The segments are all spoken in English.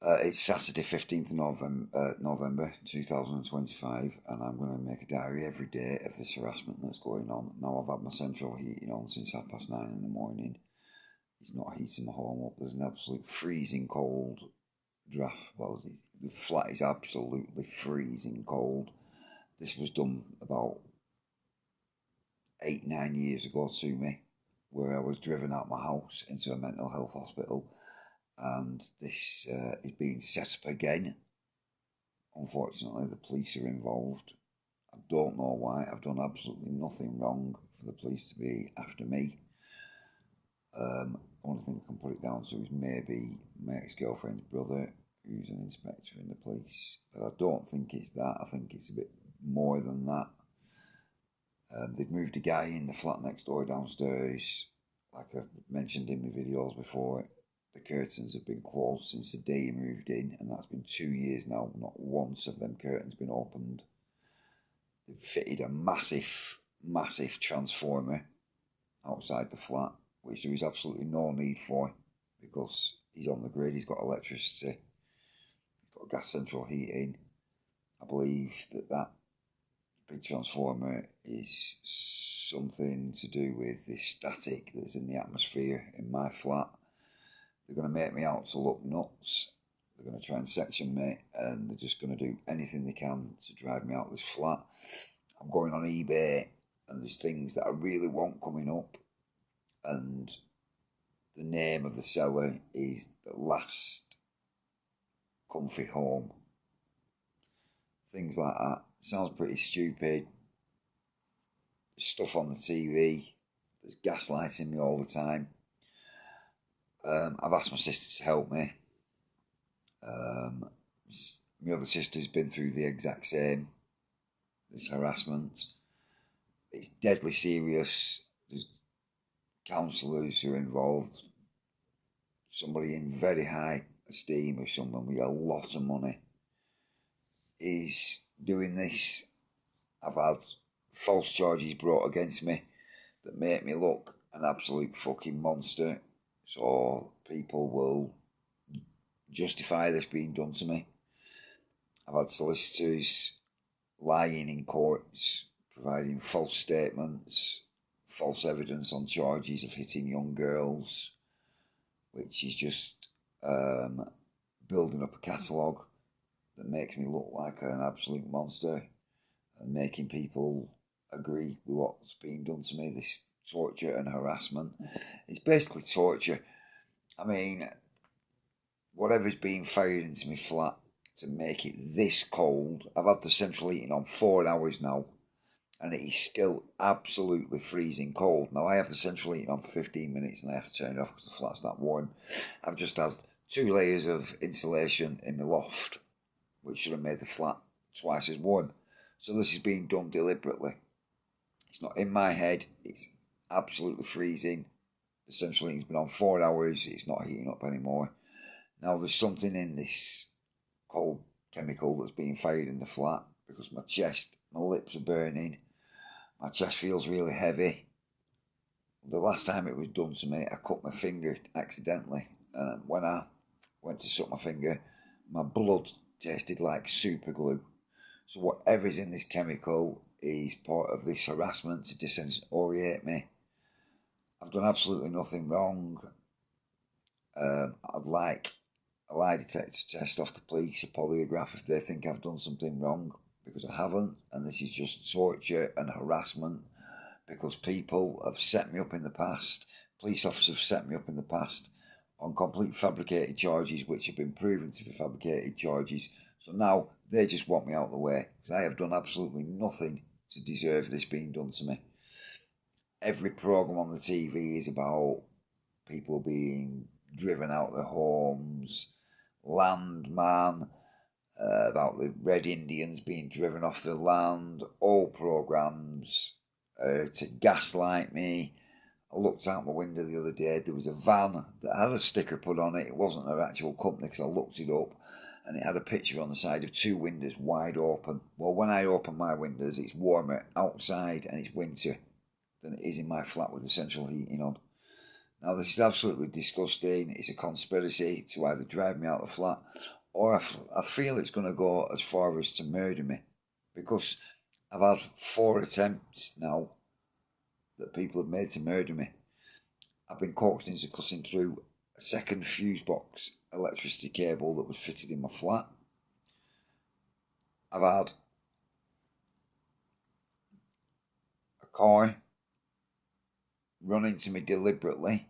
It's Saturday, 15th November 2025, and I'm going to make a diary every day of this harassment that's going on. Now, I've had my central heating on since 9:30 in the morning. It's not heating my home up. There's an absolute freezing cold draft. Well, the flat is absolutely freezing cold. This was done about 8, 9 years ago to me, where I was driven out my house into a mental health hospital, and this is being set up again. Unfortunately, the police are involved. I don't know why. I've done absolutely nothing wrong for the police to be after me. Only thing I can put it down to is maybe my ex-girlfriend's brother, who's an inspector in the police. But I don't think it's that. I think it's a bit more than that. They've moved a guy in the flat next door downstairs. Like I've mentioned in my videos before, the curtains have been closed since the day he moved in, and that's been 2 years now. Not once have them curtains been opened. They've fitted a massive transformer outside the flat, which there is absolutely no need for because he's on the grid, he's got electricity, he's got gas central heating. I believe that big transformer is something to do with the static that's in the atmosphere in my flat. They're going to make me out to look nuts. They're going to try and section me, and they're just going to do anything they can to drive me out of this flat. I'm going on eBay, and there's things that I really want coming up, and the name of the seller is The Last Comfy Home. Things like that. Sounds pretty stupid. There's stuff on the TV. There's gaslighting me all the time. I've asked my sister to help me. My other sister's been through the exact same, this harassment. It's deadly serious. There's counsellors who are involved. Somebody in very high esteem of someone with a lot of money is doing this. I've had false charges brought against me that make me look an absolute fucking monster, so people will justify this being done to me. I've had solicitors lying in courts, providing false statements, false evidence on charges of hitting young girls, which is just building up a catalogue that makes me look like an absolute monster and making people agree with what's being done to me. This torture and harassment. It's basically torture. I mean, whatever's being fired into my flat to make it this cold. I've had the central heating on 4 hours now, and it is still absolutely freezing cold. Now, I have the central heating on for 15 minutes and I have to turn it off because the flat's not warm. I've just had 2 layers of insulation in the loft, which should have made the flat twice as warm. So this is being done deliberately. It's not in my head. It's absolutely freezing. The central heating's been on 4 hours. It's not heating up anymore. Now there's something in this cold chemical that's being fired in the flat because my lips are burning. My chest feels really heavy. The last time it was done to me, I cut my finger accidentally. And when I went to suck my finger, my blood tasted like super glue. So whatever's in this chemical is part of this harassment to disorient me. I've done absolutely nothing wrong. I'd like a lie detector test off the police, a polygraph if they think I've done something wrong, because I haven't, and this is just torture and harassment because people have set me up in the past. Police officers have set me up in the past on complete fabricated charges which have been proven to be fabricated charges. So now they just want me out of the way because I have done absolutely nothing to deserve this being done to me. Every programme on the TV is about people being driven out of their homes, Landman, about the Red Indians being driven off the land, all programmes to gaslight me. I looked out my window the other day, there was a van that had a sticker put on it. It wasn't an actual company because I looked it up, and it had a picture on the side of 2 windows wide open. Well, when I open my windows, it's warmer outside and it's winter than it is in my flat with the central heating on. Now, this is absolutely disgusting. It's a conspiracy to either drive me out of the flat, or I feel it's going to go as far as to murder me, because I've had 4 attempts now that people have made to murder me. I've been coaxed into cutting through a second fuse box electricity cable that was fitted in my flat. I've had a car run into me deliberately.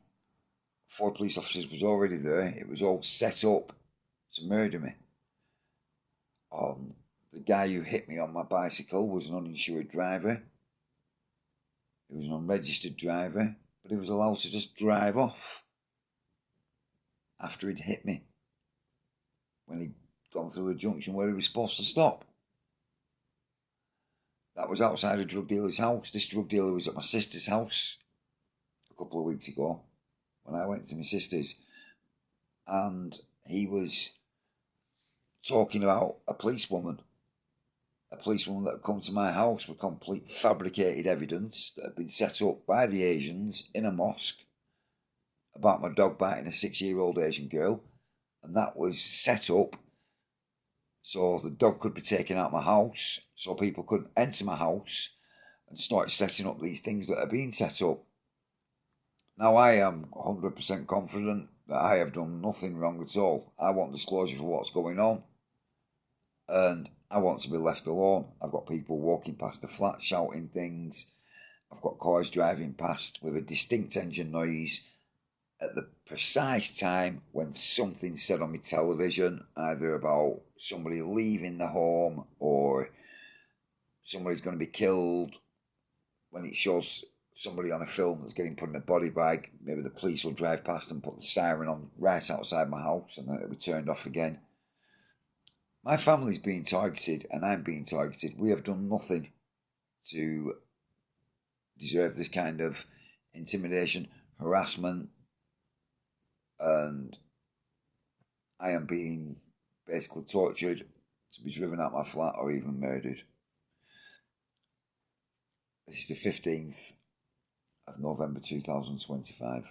4 police officers was already there. It was all set up to murder me. The guy who hit me on my bicycle was an uninsured driver. He was an unregistered driver, but he was allowed to just drive off after he'd hit me when he'd gone through a junction where he was supposed to stop. That was outside a drug dealer's house. This drug dealer was at my sister's house a couple of weeks ago when I went to my sister's, and he was talking about a policewoman that had come to my house with complete fabricated evidence that had been set up by the Asians in a mosque about my dog biting a 6-year-old Asian girl, and that was set up so the dog could be taken out of my house, so people couldn't enter my house, and started setting up these things that are being set up. Now, I am 100% confident that I have done nothing wrong at all. I want disclosure for what's going on, and I want to be left alone. I've got people walking past the flat shouting things. I've got cars driving past with a distinct engine noise at the precise time when something's said on my television, either about somebody leaving the home or somebody's going to be killed. When it shows somebody on a film that's getting put in a body bag, maybe the police will drive past and put the siren on right outside my house, and then it'll be turned off again. My family's being targeted and I'm being targeted. We have done nothing to deserve this kind of intimidation, harassment, and I am being basically tortured to be driven out my flat or even murdered. This is the 15th of November 2025.